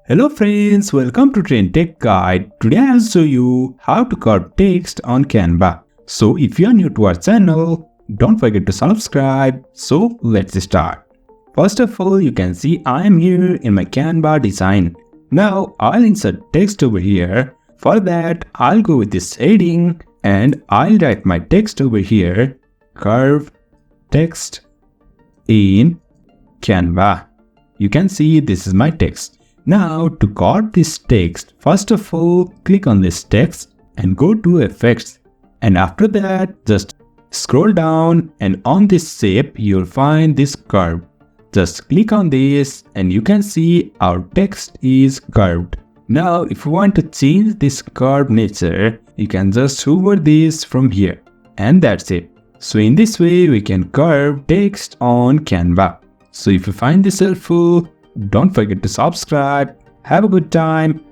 Hello friends, welcome to TrendTech Guide. Today I'll show you how to cut text on Canva. So if you are new to our channel, don't forget to subscribe. So let's start. First of all, you can see I am here in my Canva design. Now I'll insert text over here. For that, I'll go with this heading and I'll write my text over here. Curve text in Canva. You can see this is my text. Now to cut this text, first of all click on this text and go to effects, and after that just scroll down and on this shape you'll find this curve. Just click on this and you can see our text is curved. Now if you want to change this curved nature, you can just hover this from here, and that's it. So in this way we can curve text on Canva. So if you find this helpful, don't forget to subscribe. Have a good time.